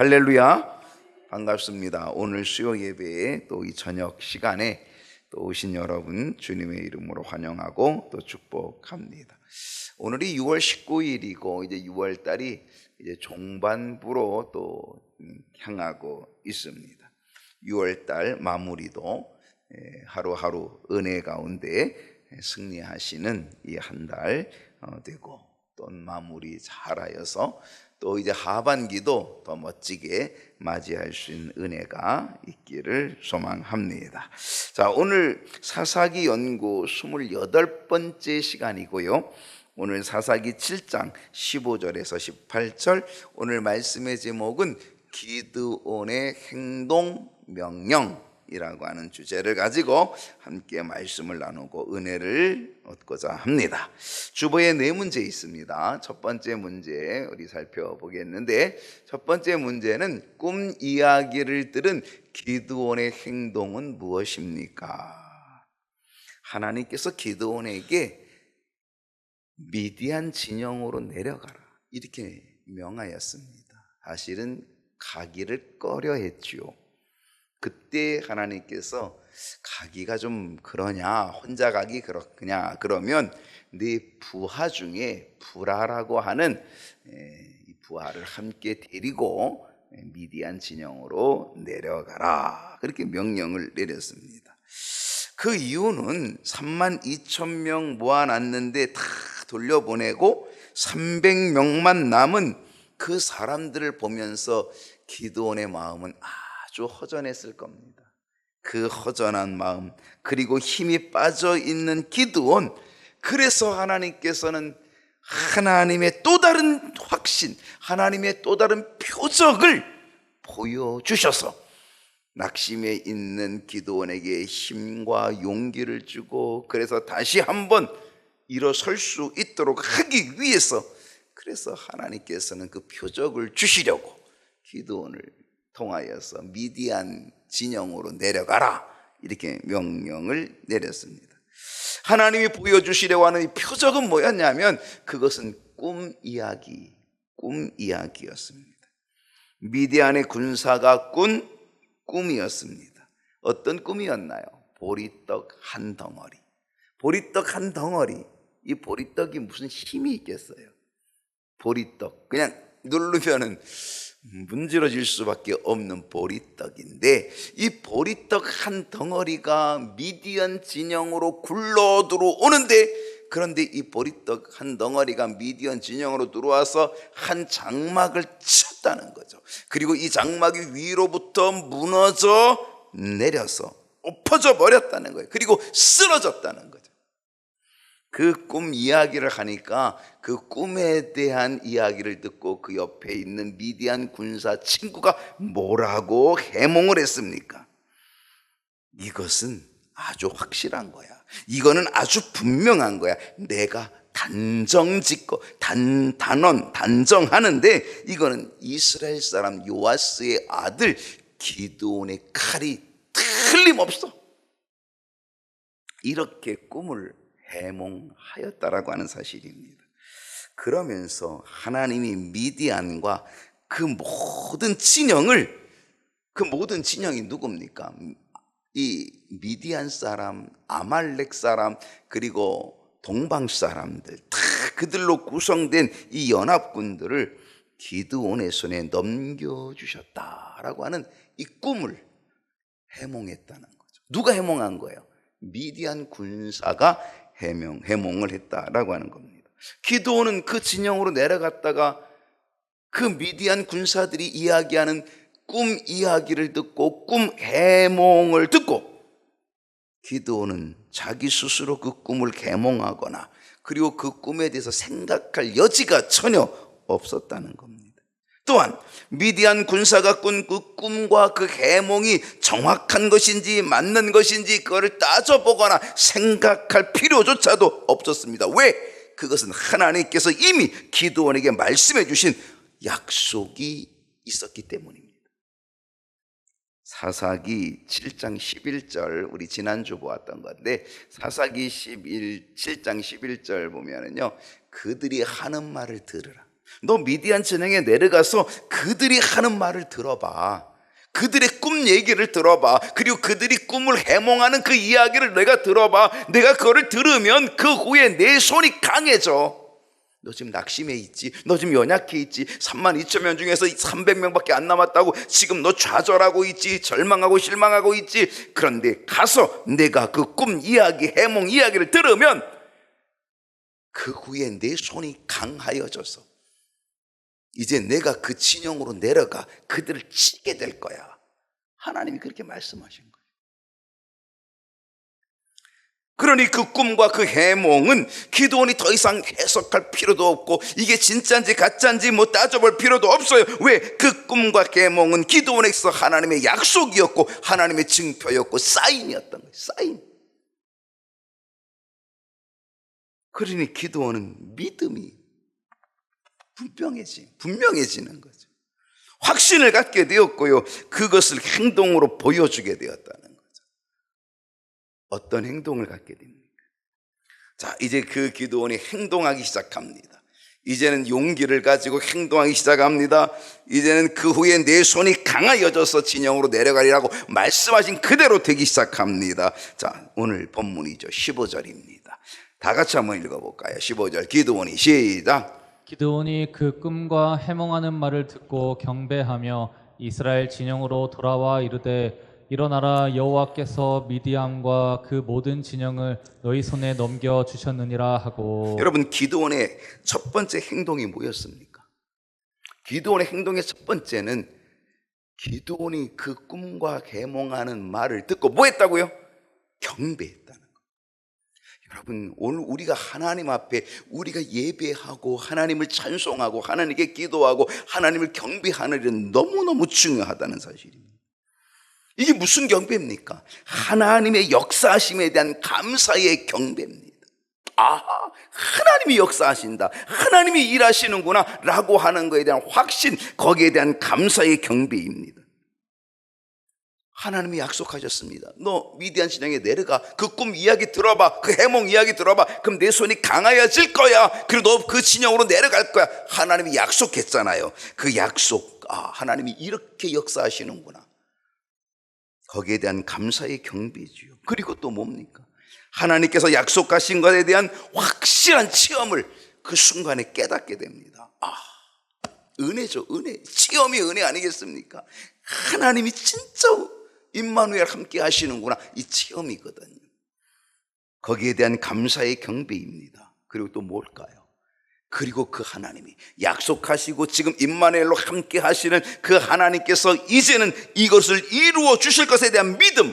할렐루야, 반갑습니다. 오늘 수요 예배에 또 이 저녁 시간에 또 오신 여러분 주님의 이름으로 환영하고 또 축복합니다. 오늘이 6월 19일이고 이제 6월 달이 이제 종반부로 또 향하고 있습니다. 6월 달 마무리도 하루하루 은혜 가운데 승리하시는 이 한 달 되고 또 마무리 잘하여서 또 이제 하반기도 더 멋지게 맞이할 수 있는 은혜가 있기를 소망합니다. 자, 오늘 사사기 연구 28번째 시간이고요. 오늘 사사기 7장 15절에서 18절, 오늘 말씀의 제목은 기드온의 행동 명령이라고 하는 주제를 가지고 함께 말씀을 나누고 은혜를 얻고자 합니다. 주보에 네 문제 있습니다. 첫 번째 문제 우리 살펴보겠는데, 첫 번째 문제는 꿈 이야기를 들은 기드온의 행동은 무엇입니까? 하나님께서 기드온에게 미디안 진영으로 내려가라 이렇게 명하였습니다. 사실은 가기를 꺼려 했지요. 그때 하나님께서 가기가 좀 그러냐, 혼자 가기 그러냐, 그러면 네 부하 중에 부라라고 하는 이 부하를 함께 데리고 미디안 진영으로 내려가라, 그렇게 명령을 내렸습니다. 그 이유는 32,000명 모아놨는데 다 돌려보내고 300명만 남은 그 사람들을 보면서 기드온의 마음은 아주 허전했을 겁니다. 그 허전한 마음, 그리고 힘이 빠져 있는 기드온, 그래서 하나님께서는 하나님의 또 다른 확신, 하나님의 또 다른 표적을 보여주셔서 낙심에 있는 기드온에게 힘과 용기를 주고, 그래서 다시 한번 일어설 수 있도록 하기 위해서, 그래서 하나님께서는 그 표적을 주시려고 기드온을 통하여서 미디안 진영으로 내려가라 이렇게 명령을 내렸습니다. 하나님이 보여주시려고 하는 이 표적은 뭐였냐면 그것은 꿈 이야기였습니다. 미디안의 군사가 꾼 꿈이었습니다. 어떤 꿈이었나요? 보리떡 한 덩어리. 보리떡 한 덩어리. 이 보리떡이 무슨 힘이 있겠어요? 보리떡 그냥 누르면은 문지러질 수밖에 없는 보리떡인데, 이 보리떡 한 덩어리가 미디안 진영으로 굴러 들어오는데, 그런데 이 보리떡 한 덩어리가 미디안 진영으로 들어와서 한 장막을 쳤다는 거죠. 그리고 이 장막이 위로부터 무너져 내려서 엎어져 버렸다는 거예요. 그리고 쓰러졌다는 거죠. 그 꿈 이야기를 하니까 그 꿈에 대한 이야기를 듣고 그 옆에 있는 미디안 군사 친구가 뭐라고 해몽을 했습니까? 이것은 아주 확실한 거야. 이거는 아주 분명한 거야. 내가 단정짓고 단정하는데 이거는 이스라엘 사람 요아스의 아들 기드온의 칼이 틀림없어. 이렇게 꿈을 해몽하였다라고 하는 사실입니다. 그러면서 하나님이 미디안과 그 모든 진영이 누굽니까? 이 미디안 사람, 아말렉 사람, 그리고 동방 사람들, 다 그들로 구성된 이 연합군들을 기드온의 손에 넘겨주셨다라고 하는 이 꿈을 해몽했다는 거죠. 누가 해몽한 거예요? 미디안 군사가 해몽을 했다라고 하는 겁니다. 기드온은 그 진영으로 내려갔다가 그 미디안 군사들이 이야기하는 꿈 이야기를 듣고 꿈 해몽을 듣고 기드온은 자기 스스로 그 꿈을 해몽하거나 그리고 그 꿈에 대해서 생각할 여지가 전혀 없었다는 겁니다. 또한 미디안 군사가 꾼 그 꿈과 그 해몽이 정확한 것인지 맞는 것인지 그거를 따져보거나 생각할 필요조차도 없었습니다. 왜? 그것은 하나님께서 이미 기드온에게 말씀해 주신 약속이 있었기 때문입니다. 사사기 7장 11절, 우리 지난주 보았던 건데 사사기 7장 11절 보면은요, 그들이 하는 말을 들으라. 너 미디안 진영에 내려가서 그들이 하는 말을 들어봐. 그들의 꿈 얘기를 들어봐. 그리고 그들이 꿈을 해몽하는 그 이야기를 내가 들어봐. 내가 그거를 들으면 그 후에 내 손이 강해져. 너 지금 낙심해 있지? 너 지금 연약해 있지? 32,000명 중에서 300명밖에 안 남았다고 지금 너 좌절하고 있지? 절망하고 실망하고 있지? 그런데 가서 내가 그 꿈 이야기, 해몽 이야기를 들으면 그 후에 내 손이 강하여져서 이제 내가 그 진영으로 내려가 그들을 치게 될 거야. 하나님이 그렇게 말씀하신 거예요. 그러니 그 꿈과 그 해몽은 기드온이 더 이상 해석할 필요도 없고 이게 진짜인지 가짜인지 뭐 따져볼 필요도 없어요. 왜? 그 꿈과 해몽은 기드온에게서 하나님의 약속이었고 하나님의 증표였고 사인이었던 거예요. 사인. 그러니 기드온은 믿음이 분명해지는 거죠. 확신을 갖게 되었고요. 그것을 행동으로 보여주게 되었다는 거죠. 어떤 행동을 갖게 됩니까? 자, 이제 그 기드온이 행동하기 시작합니다. 이제는 용기를 가지고 행동하기 시작합니다. 이제는 그 후에 내 손이 강하여져서 진영으로 내려가리라고 말씀하신 그대로 되기 시작합니다. 자, 오늘 본문이죠. 15절입니다. 다 같이 한번 읽어볼까요? 15절 기드온이 시작. 기드온이 그 꿈과 해몽하는 말을 듣고 경배하며 이스라엘 진영으로 돌아와 이르되 일어나라 여호와께서 미디안과 그 모든 진영을 너희 손에 넘겨 주셨느니라 하고. 여러분, 기드온의 첫 번째 행동이 뭐였습니까? 기드온의 행동의 첫 번째는 기드온이 그 꿈과 해몽하는 말을 듣고 뭐 했다고요? 경배했다는 거예요. 여러분, 오늘 우리가 하나님 앞에 우리가 예배하고 하나님을 찬송하고 하나님께 기도하고 하나님을 경배하는 일은 너무너무 중요하다는 사실입니다. 이게 무슨 경배입니까? 하나님의 역사하심에 대한 감사의 경배입니다. 아, 하나님이 역사하신다, 하나님이 일하시는구나 라고 하는 것에 대한 확신, 거기에 대한 감사의 경배입니다. 하나님이 약속하셨습니다. 너 미디안 진영에 내려가 그 꿈 이야기 들어봐, 그 해몽 이야기 들어봐. 그럼 내 손이 강하여질 거야. 그리고 너 그 진영으로 내려갈 거야. 하나님이 약속했잖아요. 그 약속, 하나님이 이렇게 역사하시는구나. 거기에 대한 감사의 경배지요. 그리고 또 뭡니까? 하나님께서 약속하신 것에 대한 확실한 체험을 그 순간에 깨닫게 됩니다. 은혜죠, 은혜. 체험이 은혜 아니겠습니까? 하나님이 진짜 임마누엘 함께 하시는구나, 이 체험이거든요. 거기에 대한 감사의 경배입니다. 그리고 또 뭘까요? 그리고 그 하나님이 약속하시고 지금 임마누엘로 함께 하시는 그 하나님께서 이제는 이것을 이루어 주실 것에 대한 믿음,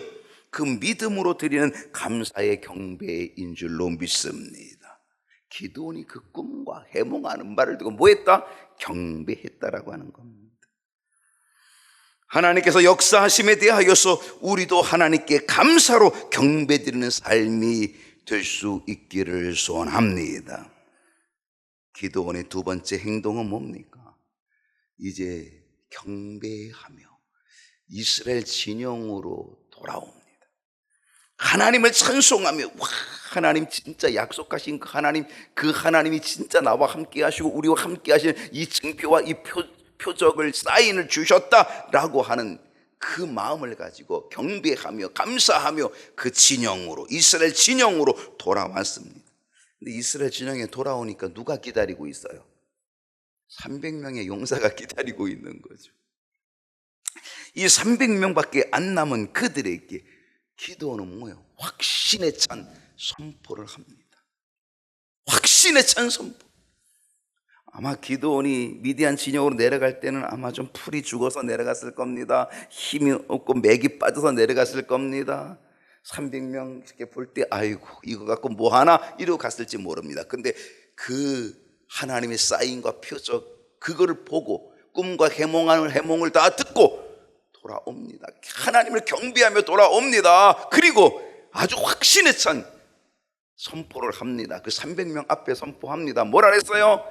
그 믿음으로 드리는 감사의 경배인 줄로 믿습니다. 기드온이 그 꿈과 해몽하는 말을 듣고 뭐 했다? 경배했다라고 하는 겁니다. 하나님께서 역사하심에 대하여서 우리도 하나님께 감사로 경배드리는 삶이 될 수 있기를 소원합니다. 기드온의 두 번째 행동은 뭡니까? 이제 경배하며 이스라엘 진영으로 돌아옵니다. 하나님을 찬송하며, 와, 하나님 진짜 약속하신 그 하나님이 진짜 나와 함께 하시고 우리와 함께 하시는 이 증표와 이 표적을, 사인을 주셨다라고 하는 그 마음을 가지고 경배하며 감사하며 그 진영으로, 이스라엘 진영으로 돌아왔습니다. 근데 이스라엘 진영에 돌아오니까 누가 기다리고 있어요? 300명의 용사가 기다리고 있는 거죠. 이 300명밖에 안 남은 그들에게 기드온은 뭐예요? 확신에 찬 선포를 합니다. 확신에 찬 선포. 아마 기드온이 미디안 진영으로 내려갈 때는 아마 좀 풀이 죽어서 내려갔을 겁니다. 힘이 없고 맥이 빠져서 내려갔을 겁니다. 300명 이렇게 볼 때 아이고 이거 갖고 뭐 하나 이러고 갔을지 모릅니다. 근데 그 하나님의 사인과 표적, 그거를 보고 꿈과 해몽을 다 듣고 돌아옵니다. 하나님을 경배하며 돌아옵니다. 그리고 아주 확신에 찬 선포를 합니다. 그 300명 앞에 선포합니다. 뭐라 그랬어요?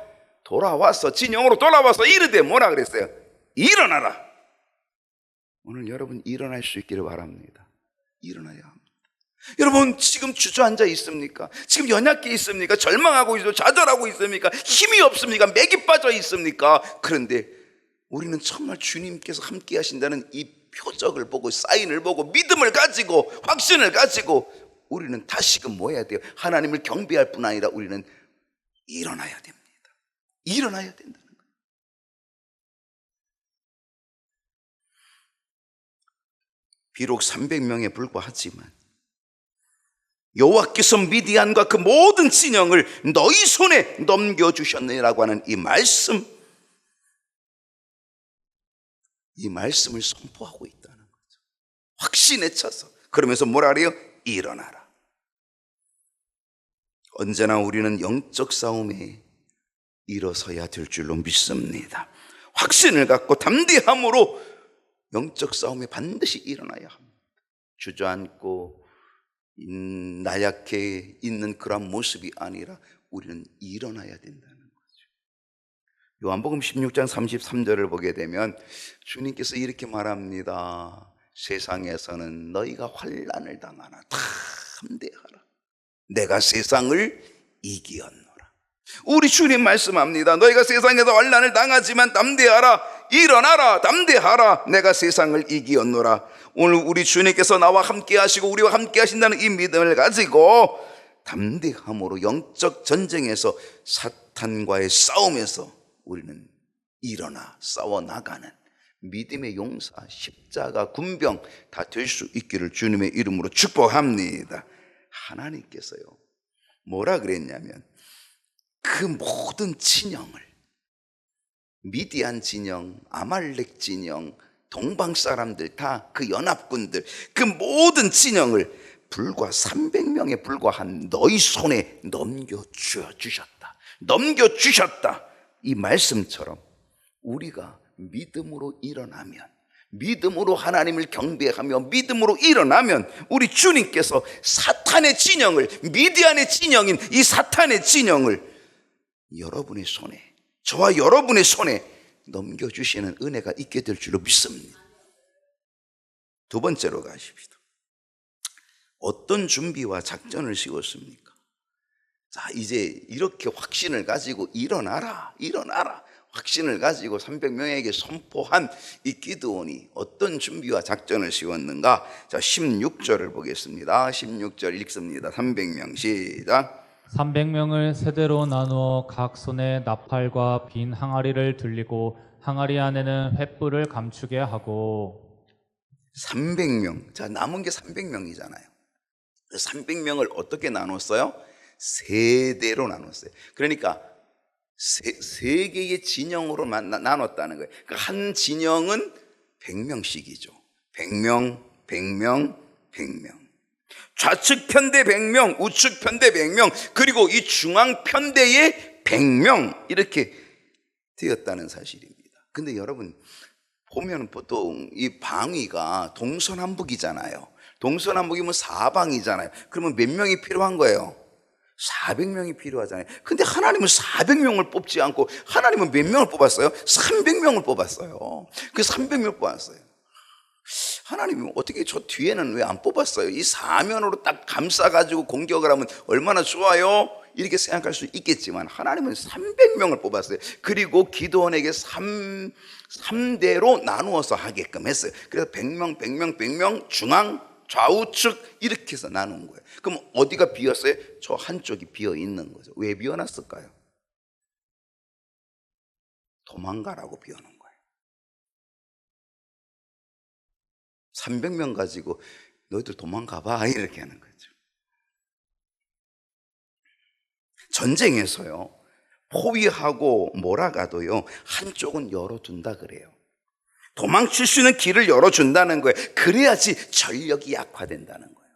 돌아와서, 진영으로 돌아와서 이르되 뭐라 그랬어요? 일어나라. 오늘 여러분 일어날 수 있기를 바랍니다. 일어나야 합니다. 여러분 지금 주저앉아 있습니까? 지금 연약해 있습니까? 절망하고 있습니까? 좌절하고 있습니까? 힘이 없습니까? 맥이 빠져 있습니까? 그런데 우리는 정말 주님께서 함께 하신다는 이 표적을 보고, 사인을 보고, 믿음을 가지고, 확신을 가지고 우리는 다시금 뭐 해야 돼요? 하나님을 경배할 뿐 아니라 우리는 일어나야 됩니다. 일어나야 된다는 거예요. 비록 300명에 불과하지만 여호와께서 미디안과 그 모든 진영을 너희 손에 넘겨주셨느라고 하는 이 말씀을 선포하고 있다는 거죠. 확신에 차서. 그러면서 뭐라 그래요? 일어나라. 언제나 우리는 영적 싸움에 일어서야 될 줄로 믿습니다. 확신을 갖고 담대함으로 영적 싸움에 반드시 일어나야 합니다. 주저앉고 나약해 있는 그런 모습이 아니라 우리는 일어나야 된다는 거죠. 요한복음 16장 33절을 보게 되면 주님께서 이렇게 말합니다. 세상에서는 너희가 환난을 당하나 담대하라. 내가 세상을 이기었노라. 우리 주님 말씀합니다. 너희가 세상에서 환난을 당하지만 담대하라. 일어나라. 담대하라. 내가 세상을 이기었노라. 오늘 우리 주님께서 나와 함께 하시고 우리와 함께 하신다는 이 믿음을 가지고 담대함으로 영적 전쟁에서, 사탄과의 싸움에서 우리는 일어나 싸워나가는 믿음의 용사, 십자가, 군병 다 될 수 있기를 주님의 이름으로 축복합니다. 하나님께서요 뭐라 그랬냐면 그 모든 진영을, 미디안 진영, 아말렉 진영, 동방 사람들 다, 그 연합군들, 그 모든 진영을 불과 300명에 불과한 너희 손에 넘겨주셨다. 넘겨주셨다. 이 말씀처럼 우리가 믿음으로 일어나면, 믿음으로 하나님을 경배하며 믿음으로 일어나면 우리 주님께서 사탄의 진영을, 미디안의 진영인 이 사탄의 진영을 여러분의 손에, 저와 여러분의 손에 넘겨주시는 은혜가 있게 될 줄로 믿습니다. 두 번째로 가십시다. 어떤 준비와 작전을 세웠습니까? 자, 이제 이렇게 확신을 가지고 일어나라, 일어나라, 확신을 가지고 300명에게 선포한 이 기드온이 어떤 준비와 작전을 세웠는가? 자, 16절을 보겠습니다. 16절 읽습니다. 300명 시작. 300명을 세대로 나누어 각 손에 나팔과 빈 항아리를 들리고 항아리 안에는 횃불을 감추게 하고. 300명. 자, 남은 게 300명이잖아요. 300명을 어떻게 나눴어요? 세대로 나눴어요. 그러니까 세 개의 진영으로 나눴다는 거예요. 그러니까 한 진영은 100명씩이죠. 100명, 100명, 100명. 좌측 편대 100명, 우측 편대 100명, 그리고 이 중앙 편대에 100명, 이렇게 되었다는 사실입니다. 근데 여러분 보면 보통 이 방위가 동서남북이잖아요. 동서남북이면 4방이잖아요. 그러면 몇 명이 필요한 거예요? 400명이 필요하잖아요. 근데 하나님은 400명을 뽑지 않고 하나님은 몇 명을 뽑았어요? 300명을 뽑았어요. 그 300명 뽑았어요. 하나님이 어떻게 저 뒤에는 왜 안 뽑았어요? 이 사면으로 딱 감싸가지고 공격을 하면 얼마나 좋아요? 이렇게 생각할 수 있겠지만 하나님은 300명을 뽑았어요. 그리고 기드온에게 3대로 나누어서 하게끔 했어요. 그래서 100명, 100명, 100명, 중앙, 좌우측 이렇게 해서 나눈 거예요. 그럼 어디가 비었어요? 저 한쪽이 비어 있는 거죠. 왜 비워놨을까요? 도망가라고 비워놓은 거예요. 300명 가지고 너희들 도망가봐 이렇게 하는 거죠. 전쟁에서요 포위하고 몰아가도요 한쪽은 열어둔다 그래요. 도망칠 수 있는 길을 열어준다는 거예요. 그래야지 전력이 약화된다는 거예요.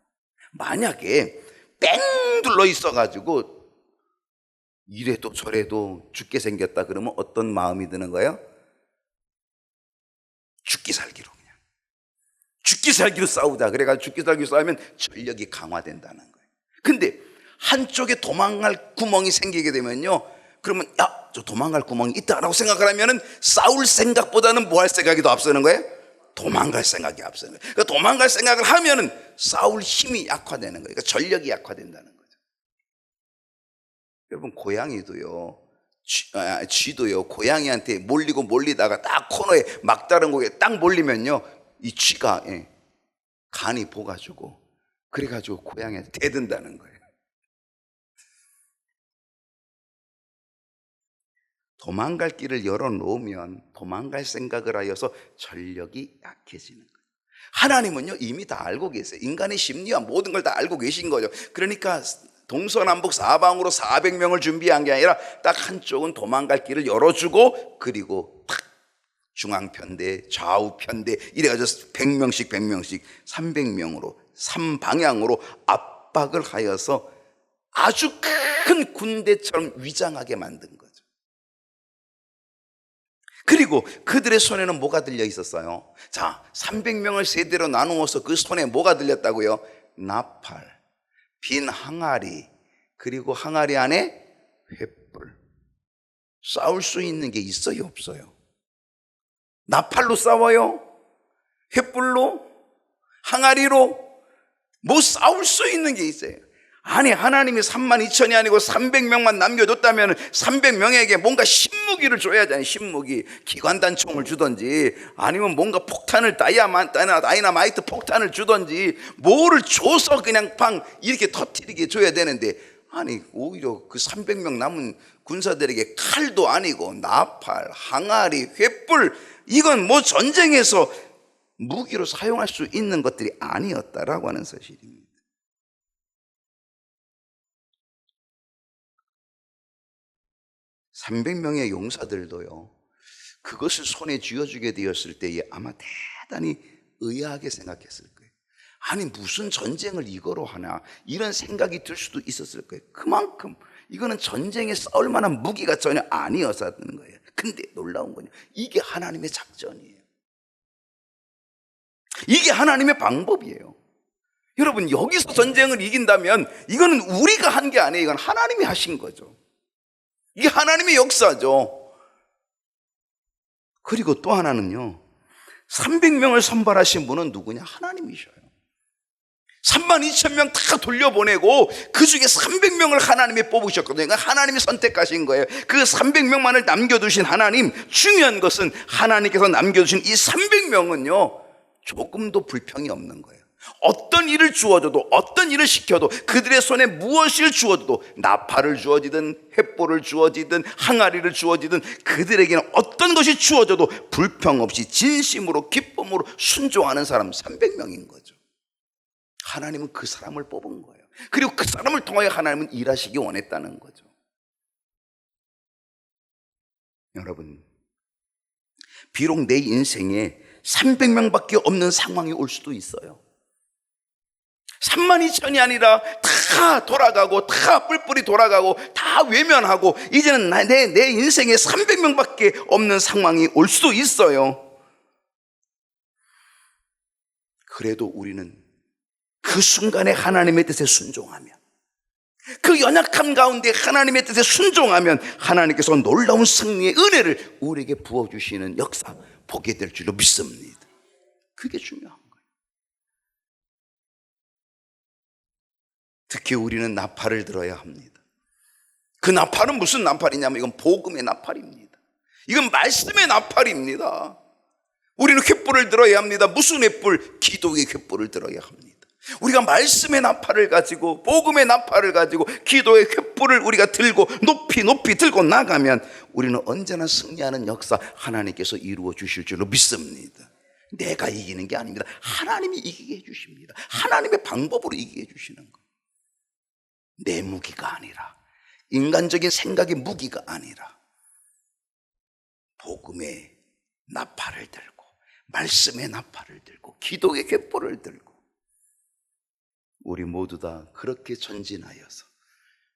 만약에 뺑 둘러 있어가지고 이래도 저래도 죽게 생겼다 그러면 어떤 마음이 드는 거예요? 죽기 살기로 그냥 죽기 살기로 싸우다. 그래가지고 죽기 살기로 싸우면 전력이 강화된다는 거예요. 근데 한쪽에 도망갈 구멍이 생기게 되면요 그러면 야, 저 도망갈 구멍이 있다라고 생각을 하면은 싸울 생각보다는 뭐 할 생각이 더 앞서는 거예요? 도망갈 생각이 앞서는 거예요. 그러니까 도망갈 생각을 하면은 싸울 힘이 약화되는 거예요. 그러니까 전력이 약화된다는 거죠. 여러분, 고양이도요, 쥐도요, 고양이한테 몰리다가 딱 코너에 막다른 곳에 딱 몰리면요, 이 쥐가 간이 보가지고 그래가지고 고양이한테 대든다는 거예요. 도망갈 길을 열어놓으면 도망갈 생각을 하여서 전력이 약해지는 거예요. 하나님은요, 이미 다 알고 계세요. 인간의 심리와 모든 걸 다 알고 계신 거죠. 그러니까 동서남북 사방으로 400명을 준비한 게 아니라 딱 한쪽은 도망갈 길을 열어주고, 그리고 탁 중앙편대, 좌우편대 이래가지고 100명씩 300명으로 3방향으로 압박을 하여서 아주 큰 군대처럼 위장하게 만든 거죠. 그리고 그들의 손에는 뭐가 들려 있었어요? 자, 300명을 세대로 나누어서 그 손에 뭐가 들렸다고요? 나팔, 빈 항아리, 그리고 항아리 안에 횃불. 싸울 수 있는 게 있어요, 없어요? 나팔로 싸워요? 횃불로? 항아리로? 뭐 싸울 수 있는 게 있어요? 아니, 하나님이 32,000이 아니고 300명만 남겨뒀다면 300명에게 뭔가 신무기를 줘야잖아요. 신무기, 기관단총을 주던지, 아니면 뭔가 폭탄을 다이나마이트 폭탄을 주던지, 뭐를 줘서 그냥 방 이렇게 터뜨리게 줘야 되는데, 아니, 오히려 그 300명 남은 군사들에게 칼도 아니고 나팔, 항아리, 횃불, 이건 뭐 전쟁에서 무기로 사용할 수 있는 것들이 아니었다라고 하는 사실입니다. 300명의 용사들도요, 그것을 손에 쥐어주게 되었을 때에 아마 대단히 의아하게 생각했을 거예요. 아니, 무슨 전쟁을 이거로 하나, 이런 생각이 들 수도 있었을 거예요. 그만큼 이거는 전쟁에 싸울 만한 무기가 전혀 아니었다는 거예요. 근데 놀라운 건요, 이게 하나님의 작전이에요. 이게 하나님의 방법이에요. 여러분, 여기서 전쟁을 이긴다면 이거는 우리가 한 게 아니에요. 이건 하나님이 하신 거죠. 이게 하나님의 역사죠. 그리고 또 하나는요, 300명을 선발하신 분은 누구냐? 하나님이셔요. 32,000명 다 돌려보내고 그 중에 300명을 하나님이 뽑으셨거든요. 그러니까 하나님이 선택하신 거예요. 그 300명만을 남겨두신 하나님, 중요한 것은 하나님께서 남겨두신 이 300명은요 조금도 불평이 없는 거예요. 어떤 일을 주어줘도, 어떤 일을 시켜도, 그들의 손에 무엇을 주어줘도, 나팔을 주어지든 횃불을 주어지든 항아리를 주어지든 그들에게는 어떤 것이 주어져도 불평 없이 진심으로 기쁨으로 순종하는 사람 300명인 거죠. 하나님은 그 사람을 뽑은 거예요. 그리고 그 사람을 통하여 하나님은 일하시기 원했다는 거죠. 여러분, 비록 내 인생에 300명밖에 없는 상황이 올 수도 있어요. 32,000이 아니라 다 돌아가고, 다 뿔뿔이 돌아가고, 다 외면하고, 이제는 내 인생에 300명밖에 없는 상황이 올 수도 있어요. 그래도 우리는 그 순간에 하나님의 뜻에 순종하면, 그 연약함 가운데 하나님의 뜻에 순종하면 하나님께서 놀라운 승리의 은혜를 우리에게 부어주시는 역사 보게 될 줄로 믿습니다. 그게 중요한 거예요. 특히 우리는 나팔을 들어야 합니다. 그 나팔은 무슨 나팔이냐면 이건 복음의 나팔입니다. 이건 말씀의 나팔입니다. 우리는 횃불을 들어야 합니다. 무슨 횃불? 기도의 횃불을 들어야 합니다. 우리가 말씀의 나팔을 가지고, 복음의 나팔을 가지고, 기도의 횃불을 우리가 들고 높이 들고 나가면 우리는 언제나 승리하는 역사 하나님께서 이루어 주실 줄로 믿습니다. 내가 이기는 게 아닙니다. 하나님이 이기게 해주십니다. 하나님의 방법으로 이기게 해주시는 거. 내 무기가 아니라, 인간적인 생각의 무기가 아니라 복음의 나팔을 들고, 말씀의 나팔을 들고, 기도의 횃불을 들고 우리 모두 다 그렇게 전진하여서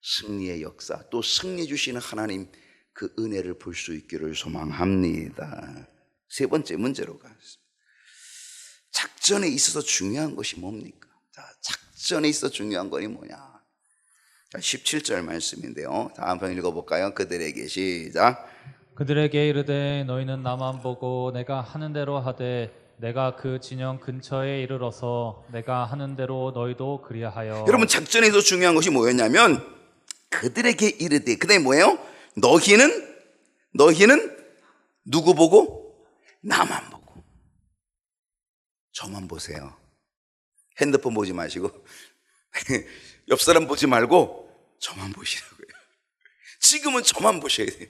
승리의 역사, 또 승리 주시는 하나님 그 은혜를 볼 수 있기를 소망합니다. 세 번째 문제로 가겠습니다. 작전에 있어서 중요한 것이 뭡니까? 자, 작전에 있어서 중요한 것이 뭐냐? 17절 말씀인데요. 다음 편 읽어볼까요? 그들에게 시작. 그들에게 이르되 너희는 나만 보고 내가 하는 대로 하되 내가 그 진영 근처에 이르러서 내가 하는 대로 너희도 그리하여. 여러분, 작전에서 중요한 것이 뭐였냐면 그들에게 이르되, 그 다음에 뭐예요? 너희는 누구 보고? 나만 보고. 저만 보세요. 핸드폰 보지 마시고 옆 사람 보지 말고 저만 보시라고요. 지금은 저만 보셔야 돼요.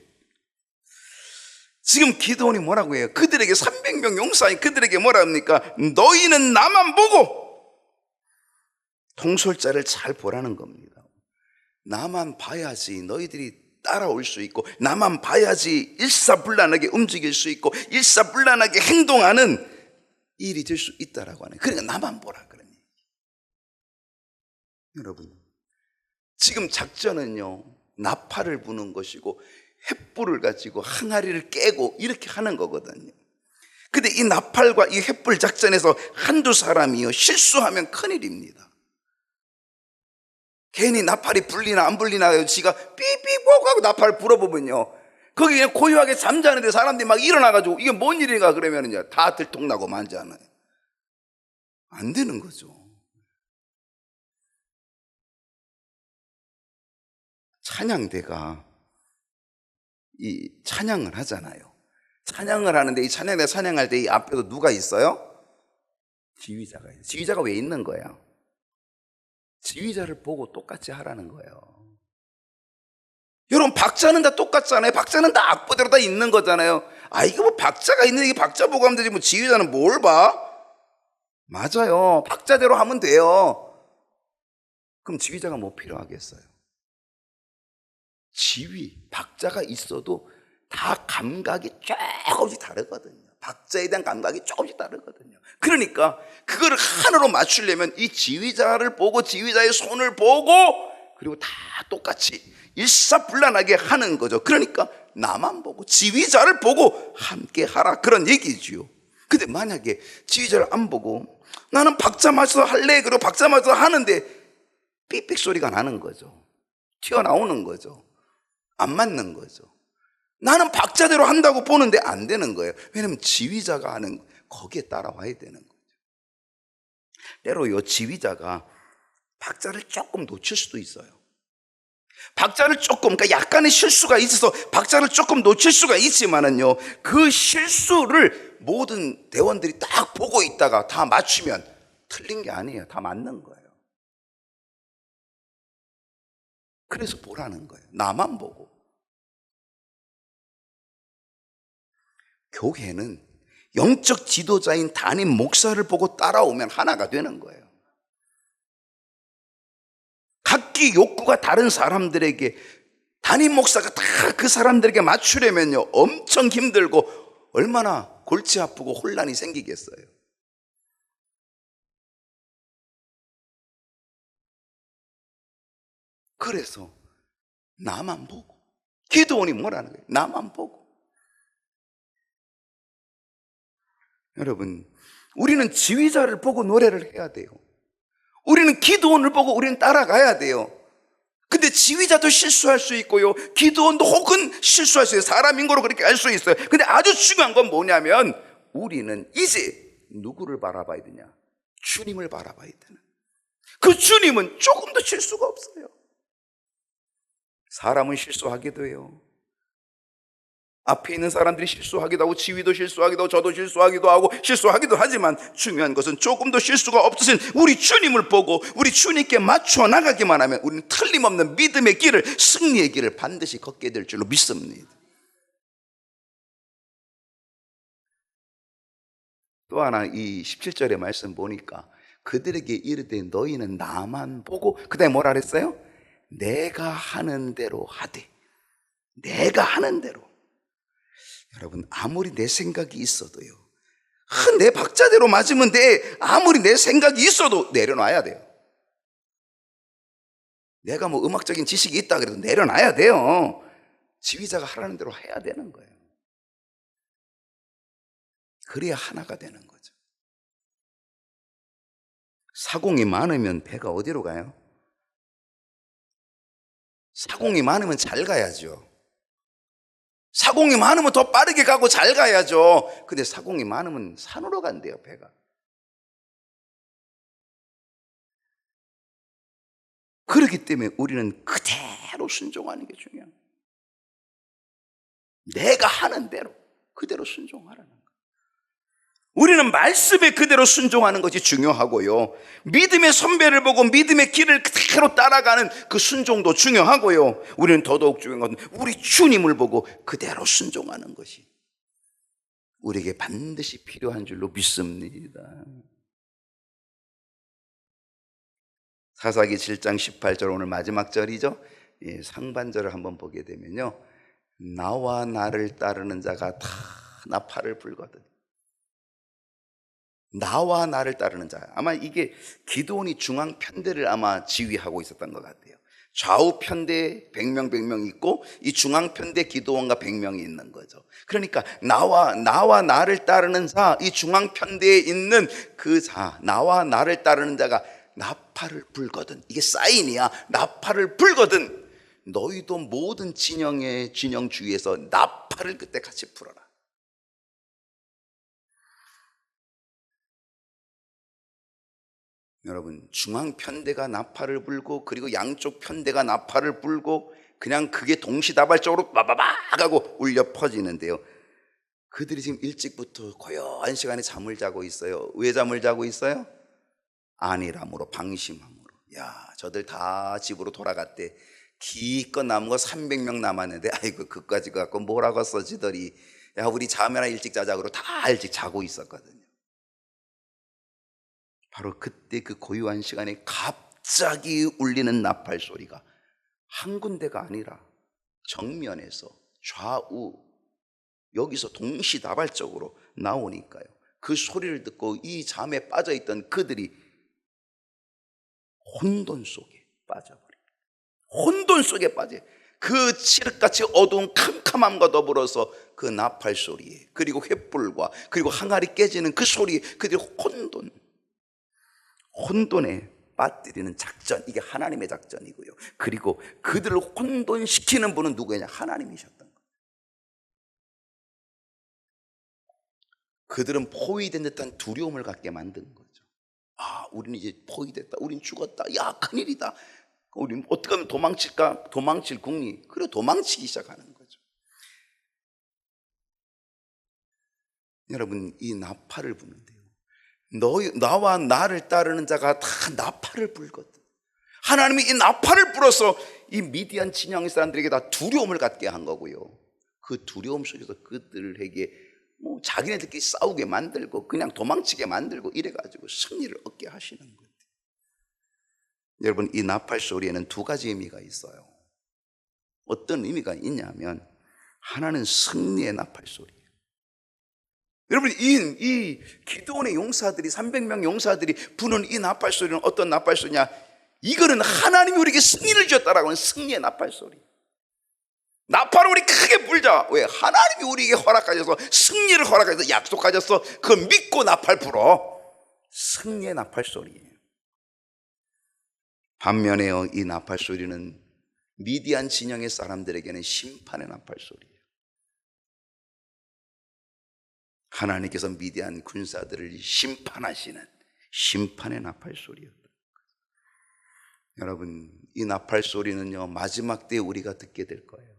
지금 기드온이 뭐라고 해요? 그들에게 300명 용사인 그들에게 뭐라 합니까? 너희는 나만 보고. 통솔자를 잘 보라는 겁니다. 나만 봐야지 너희들이 따라올 수 있고, 나만 봐야지 일사불란하게 움직일 수 있고 일사불란하게 행동하는 일이 될 수 있다라고 하네. 그러니까 나만 보라 그러니. 여러분, 지금 작전은요 나팔을 부는 것이고 횃불을 가지고 항아리를 깨고 이렇게 하는 거거든요. 근데 이 나팔과 이 횃불 작전에서 한두 사람이요 실수하면 큰일입니다. 괜히 나팔이 불리나 안 불리나 지가 삐삐뽀 하고 나팔을 불어보면요, 거기 그냥 고요하게 잠자는데 사람들이 막 일어나가지고 이게 뭔 일인가 그러면은요 다 들통나고 만잖아요. 안 되는 거죠. 찬양대가 이 찬양을 하잖아요. 찬양을 하는데 이 찬양대 찬양할 때 이 앞에도 누가 있어요? 지휘자가 있어요. 지휘자가 왜 있는 거예요? 지휘자를 보고 똑같이 하라는 거예요. 여러분, 박자는 다 똑같잖아요. 박자는 다 악보대로 다 있는 거잖아요. 아, 이거 뭐 박자가 있는데 이게 박자 보고 하면 되지 뭐 지휘자는 뭘 봐? 맞아요. 박자대로 하면 돼요. 그럼 지휘자가 뭐 필요하겠어요? 지휘, 박자가 있어도 다 감각이 조금씩 다르거든요. 박자에 대한 감각이 조금씩 다르거든요. 그러니까 그거를 하나로 맞추려면 이 지휘자를 보고 지휘자의 손을 보고 그리고 다 똑같이 일사불란하게 하는 거죠. 그러니까 나만 보고 지휘자를 보고 함께 하라, 그런 얘기지요. 근데 만약에 지휘자를 안 보고 나는 박자 맞춰서 할래, 그리고 박자 맞춰서 하는데 삑삑 소리가 나는 거죠. 튀어나오는 거죠. 안 맞는 거죠. 나는 박자대로 한다고 보는데 안 되는 거예요. 왜냐하면 지휘자가 하는 거기에 따라와야 되는 거죠. 때로요 지휘자가 박자를 조금 놓칠 수도 있어요. 박자를 조금, 그러니까 약간의 실수가 있어서 박자를 조금 놓칠 수가 있지만은요, 그 실수를 모든 대원들이 딱 보고 있다가 다 맞추면 틀린 게 아니에요. 다 맞는 거예요. 그래서 보라는 거예요. 나만 보고. 교회는 영적 지도자인 담임 목사를 보고 따라오면 하나가 되는 거예요. 각기 욕구가 다른 사람들에게 담임 목사가 다 그 사람들에게 맞추려면요 엄청 힘들고 얼마나 골치 아프고 혼란이 생기겠어요. 그래서 나만 보고, 기드온이 뭐라는 거예요? 나만 보고. 여러분, 우리는 지휘자를 보고 노래를 해야 돼요. 우리는 기드온을 보고 우리는 따라가야 돼요. 근데 지휘자도 실수할 수 있고요, 기드온도 혹은 실수할 수 있어요. 사람인 거로 그렇게 할 수 있어요. 근데 아주 중요한 건 뭐냐면 우리는 이제 누구를 바라봐야 되냐? 주님을 바라봐야 되는. 그 주님은 조금도 실수가 없어요. 사람은 실수하기도 해요. 앞에 있는 사람들이 실수하기도 하고 지휘도 실수하기도 하고 저도 실수하기도 하고 실수하기도 하지만 중요한 것은 조금도 실수가 없으신 우리 주님을 보고 우리 주님께 맞춰 나가기만 하면 우리는 틀림없는 믿음의 길을, 승리의 길을 반드시 걷게 될 줄로 믿습니다. 또 하나 이 17절의 말씀 보니까 그들에게 이르되 너희는 나만 보고, 그 다음에 뭐라 그랬어요? 내가 하는 대로 하되. 내가 하는 대로. 여러분, 아무리 내 생각이 있어도요, 내 박자대로 맞으면 돼. 아무리 내 생각이 있어도 내려놔야 돼요. 내가 뭐 음악적인 지식이 있다 그래도 내려놔야 돼요. 지휘자가 하라는 대로 해야 되는 거예요. 그래야 하나가 되는 거죠. 사공이 많으면 배가 어디로 가요? 사공이 많으면 잘 가야죠. 사공이 많으면 더 빠르게 가고 잘 가야죠. 근데 사공이 많으면 산으로 간대요, 배가. 그렇기 때문에 우리는 그대로 순종하는 게 중요해요. 내가 하는 대로 그대로 순종하라는 거예요. 우리는 말씀에 그대로 순종하는 것이 중요하고요, 믿음의 선배를 보고 믿음의 길을 그대로 따라가는 그 순종도 중요하고요, 우리는 더더욱 중요한 것은 우리 주님을 보고 그대로 순종하는 것이 우리에게 반드시 필요한 줄로 믿습니다. 사사기 7장 18절, 오늘 마지막 절이죠. 상반절을 한번 보게 되면요, 나와 나를 따르는 자가 다 나팔을 불거든. 나와 나를 따르는 자. 아마 이게 기드온이 중앙 편대를 아마 지휘하고 있었던 것 같아요. 좌우 편대 100명 있고 이 중앙 편대 기드온과 100명이 있는 거죠. 그러니까 나와 나를 따르는 자, 이 중앙 편대에 있는 그 자, 나와 나를 따르는 자가 나팔을 불거든. 이게 사인이야. 나팔을 불거든. 너희도 모든 진영 주위에서 나팔을 그때 같이 불어라. 여러분, 중앙 편대가 나팔을 불고 그리고 양쪽 편대가 나팔을 불고 그냥 그게 동시다발적으로 빠바박 하고 울려 퍼지는데요, 그들이 지금 일찍부터 고요한 시간에 잠을 자고 있어요. 왜 잠을 자고 있어요? 안일함으로, 방심함으로. 야, 저들 다 집으로 돌아갔대. 기껏 남은 거 300명 남았는데 아이고 그까지 갖고 뭐라고 써지더리. 야, 우리 잠이나 일찍 자자 그러고 다 일찍 자고 있었거든요. 바로 그때 그 고요한 시간에 갑자기 울리는 나팔 소리가 한 군데가 아니라 정면에서 좌우 여기서 동시다발적으로 나오니까요, 그 소리를 듣고 이 잠에 빠져있던 그들이 혼돈 속에 빠져버려요. 혼돈 속에 빠져. 그 칠흑같이 어두운 캄캄함과 더불어서 그 나팔 소리에, 그리고 횃불과 그리고 항아리 깨지는 그 소리에 그들이 혼돈에 빠뜨리는 작전, 이게 하나님의 작전이고요, 그리고 그들을 혼돈시키는 분은 누구냐? 하나님이셨던 거예요. 그들은 포위된 듯한 두려움을 갖게 만든 거죠. 아, 우리는 이제 포위됐다, 우린 죽었다, 야 큰일이다, 우리는 어떻게 하면 도망칠까? 도망칠 궁리. 그래 도망치기 시작하는 거죠. 여러분, 이 나팔을 부는데요, 나와 나를 따르는 자가 다 나팔을 불거든. 하나님이 이 나팔을 불어서 이 미디안 진영의 사람들에게 다 두려움을 갖게 한 거고요, 그 두려움 속에서 그들에게 자기네들끼리 싸우게 만들고 그냥 도망치게 만들고 이래가지고 승리를 얻게 하시는 거예요. 여러분, 이 나팔 소리에는 두 가지 의미가 있어요. 어떤 의미가 있냐면, 하나는 승리의 나팔 소리예요. 여러분, 이 기드온의 용사들이, 300명 용사들이 부는 이 나팔 소리는 어떤 나팔 소리냐? 이거는 하나님이 우리에게 승리를 주셨다라고 하는 승리의 나팔 소리. 나팔을 우리 크게 불자. 왜? 하나님이 우리에게 허락하셔서, 승리를 허락하셔서, 약속하셔서 그걸 믿고 나팔 불어. 승리의 나팔 소리예요. 반면에요, 이 나팔 소리는 미디안 진영의 사람들에게는 심판의 나팔 소리예요. 하나님께서 미디안 군사들을 심판하시는 심판의 나팔 소리였다. 여러분, 이 나팔 소리는요, 마지막 때에 우리가 듣게 될 거예요.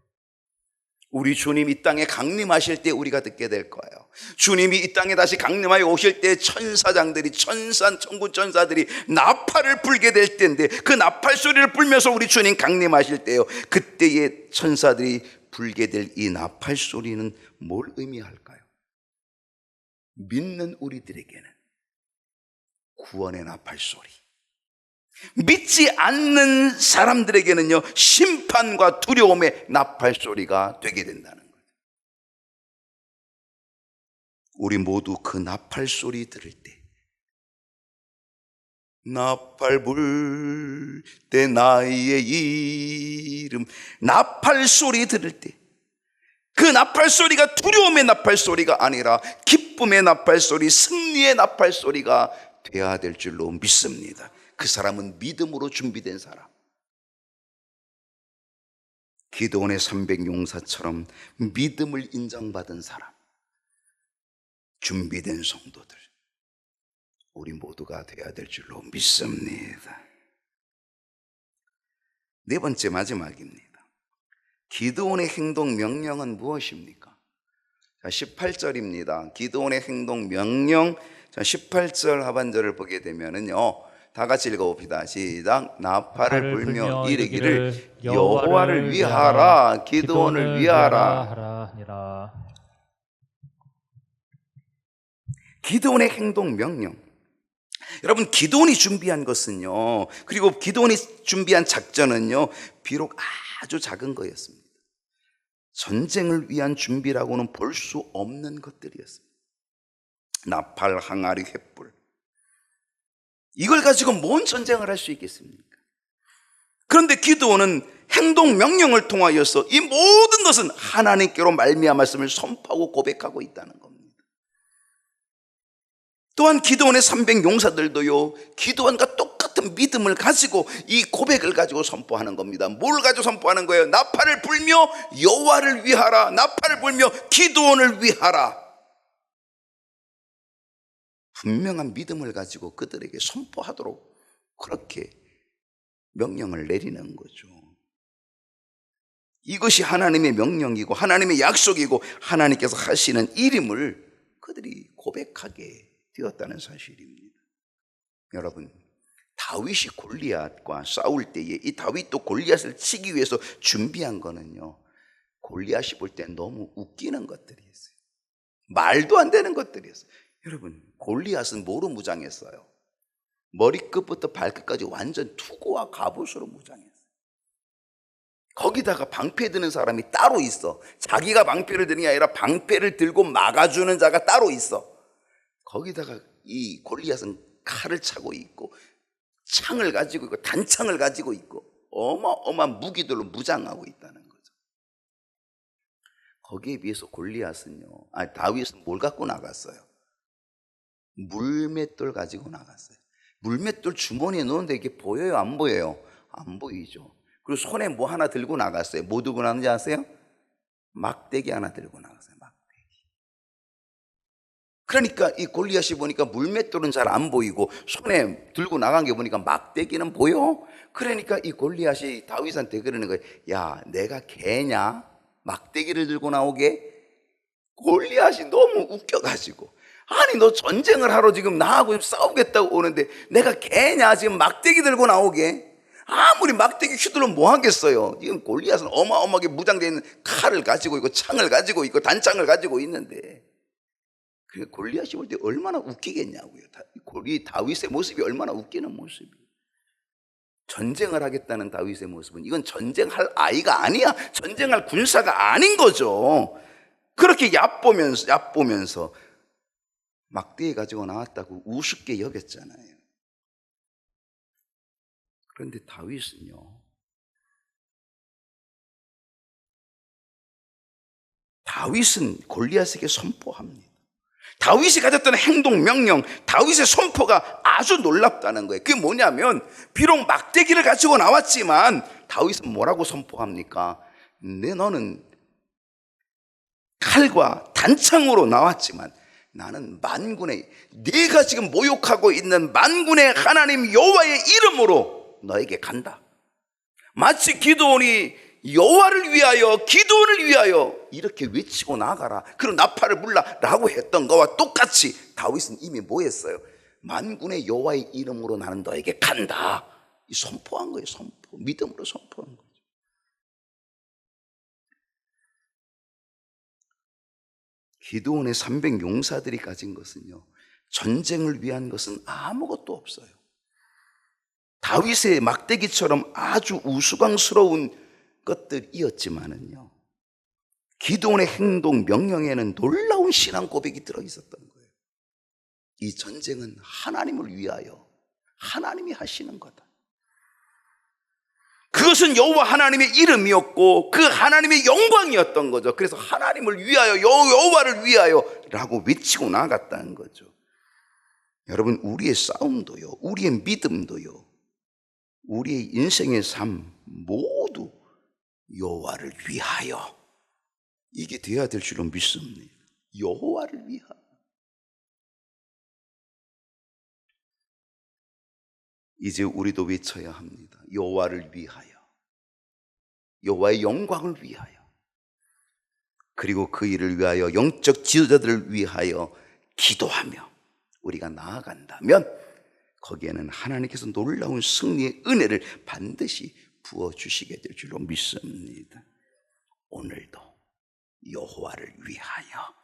우리 주님 이 땅에 강림하실 때 우리가 듣게 될 거예요. 주님이 이 땅에 다시 강림하여 오실 때 천사장들이, 천군 천사들이 나팔을 불게 될 때인데, 그 나팔 소리를 불면서 우리 주님 강림하실 때요, 그때의 천사들이 불게 될 이 나팔 소리는 뭘 의미할까요? 믿는 우리들에게는 구원의 나팔 소리, 믿지 않는 사람들에게는요, 심판과 두려움의 나팔 소리가 되게 된다는 거예요. 우리 모두 그 나팔 소리 들을 때, 나팔 불 때 나의 이름, 나팔 소리 들을 때, 그 나팔 소리가 두려움의 나팔 소리가 아니라 기쁨의 나팔 소리, 승리의 나팔 소리가 되어야 될 줄로 믿습니다. 그 사람은 믿음으로 준비된 사람. 기드온의 300용사처럼 믿음을 인정받은 사람, 준비된 성도들, 우리 모두가 되어야 될 줄로 믿습니다. 네 번째, 마지막입니다. 기드온의 행동 명령은 무엇입니까? 자, 18절입니다. 기드온의 행동 명령. 자, 18절 하반절을 보게 되면은요, 다 같이 읽어봅시다. 시작. 나팔을 불며 이르기를 여호와를 위하라, 기드온을 위하라. 하라니라. 기드온의 행동 명령. 여러분, 기드온이 준비한 것은요, 그리고 기드온이 준비한 작전은요, 비록 아주 작은 거였습니다. 전쟁을 위한 준비라고는 볼 수 없는 것들이었습니다. 나팔, 항아리, 횃불, 이걸 가지고 뭔 전쟁을 할 수 있겠습니까? 그런데 기드온은 행동 명령을 통하여서 이 모든 것은 하나님께로 말미암은 말씀을 선포하고 고백하고 있다는 겁니다. 또한 기드온의 300용사들도요, 기드온과 똑같은 믿음을 가지고 이 고백을 가지고 선포하는 겁니다. 뭘 가지고 선포하는 거예요? 나팔을 불며 여호와를 위하라, 나팔을 불며 기드온을 위하라. 분명한 믿음을 가지고 그들에게 선포하도록 그렇게 명령을 내리는 거죠. 이것이 하나님의 명령이고 하나님의 약속이고 하나님께서 하시는 일임을 그들이 고백하게 되었다는 사실입니다. 여러분, 다윗이 골리앗과 싸울 때에 이 다윗도 골리앗을 치기 위해서 준비한 거는요, 골리앗이 볼 때 너무 웃기는 것들이었어요. 말도 안 되는 것들이었어요. 여러분, 골리앗은 뭐로 무장했어요? 머리끝부터 발끝까지 완전 투구와 갑옷으로 무장했어요. 거기다가 방패 드는 사람이 따로 있어. 자기가 방패를 드는 게 아니라 방패를 들고 막아주는 자가 따로 있어. 거기다가 이 골리앗은 칼을 차고 있고 창을 가지고 있고 단창을 가지고 있고 어마어마한 무기들로 무장하고 있다는 거죠. 거기에 비해서 골리앗은요, 다윗은 뭘 갖고 나갔어요? 물맷돌 가지고 나갔어요. 물맷돌 주머니에 넣었는데 이게 보여요, 안 보여요? 안 보이죠. 그리고 손에 뭐 하나 들고 나갔어요. 뭐 들고 나갔는지 아세요? 막대기 하나 들고 나갔어요. 막대기. 그러니까 이 골리앗이 보니까 물맷돌은 잘 안 보이고 손에 들고 나간 게 보니까 막대기는 보여. 그러니까 이 골리앗이 다윗한테 그러는 거예요. 야, 내가 개냐? 막대기를 들고 나오게? 골리앗이 너무 웃겨가지고, 아니 너 전쟁을 하러 지금 나하고 싸우겠다고 오는데 내가 개냐? 지금 막대기 들고 나오게? 아무리 막대기 휘둘러 뭐 하겠어요? 지금 골리앗은 어마어마하게 무장되어 있는 칼을 가지고 있고 창을 가지고 있고 단창을 가지고 있는데, 그 골리앗이 볼 때 얼마나 웃기겠냐고요. 이 다윗의 모습이 얼마나 웃기는 모습이에요. 전쟁을 하겠다는 다윗의 모습은 이건 전쟁할 아이가 아니야. 전쟁할 군사가 아닌 거죠. 그렇게 얕보면서 막대기 가지고 나왔다고 우습게 여겼잖아요. 그런데 다윗은요, 다윗은 골리앗에게 선포합니다. 다윗이 가졌던 행동 명령, 다윗의 선포가 아주 놀랍다는 거예요. 그게 뭐냐면, 비록 막대기를 가지고 나왔지만 다윗은 뭐라고 선포합니까? 너는 칼과 단창으로 나왔지만 나는 만군의, 네가 지금 모욕하고 있는 만군의 하나님 여호와의 이름으로 너에게 간다. 마치 기드온이 여호와를 위하여, 기드온을 위하여 이렇게 외치고 나가라, 그리고 나팔을 불라라고 했던 거와 똑같이 다윗은 이미 뭐 했어요? 만군의 여호와의 이름으로 나는 너에게 간다, 이 선포한 거예요. 선포, 믿음으로 선포한 거죠. 기드온의 300용사들이 가진 것은요, 전쟁을 위한 것은 아무것도 없어요. 다윗의 막대기처럼 아주 우스꽝스러운 것들이었지만은요, 기드온의 행동 명령에는 놀라운 신앙 고백이 들어있었던 거예요. 이 전쟁은 하나님을 위하여 하나님이 하시는 거다. 그것은 여호와 하나님의 이름이었고 그 하나님의 영광이었던 거죠. 그래서 하나님을 위하여, 여호와를 위하여 라고 외치고 나갔다는 거죠. 여러분, 우리의 싸움도요, 우리의 믿음도요, 우리의 인생의 삶 모두 여호와를 위하여. 이게 돼야 될 줄로 믿습니다. 여호와를 위하여. 이제 우리도 외쳐야 합니다. 여호와를 위하여. 여호와의 영광을 위하여. 그리고 그 일을 위하여 영적 지도자들을 위하여 기도하며 우리가 나아간다면 거기에는 하나님께서 놀라운 승리의 은혜를 반드시 부어주시게 될 줄로 믿습니다. 오늘도 여호와를 위하여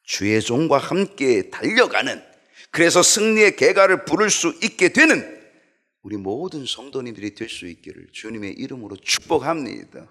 주의 종과 함께 달려가는, 그래서 승리의 개가를 부를 수 있게 되는 우리 모든 성도님들이 될 수 있기를 주님의 이름으로 축복합니다.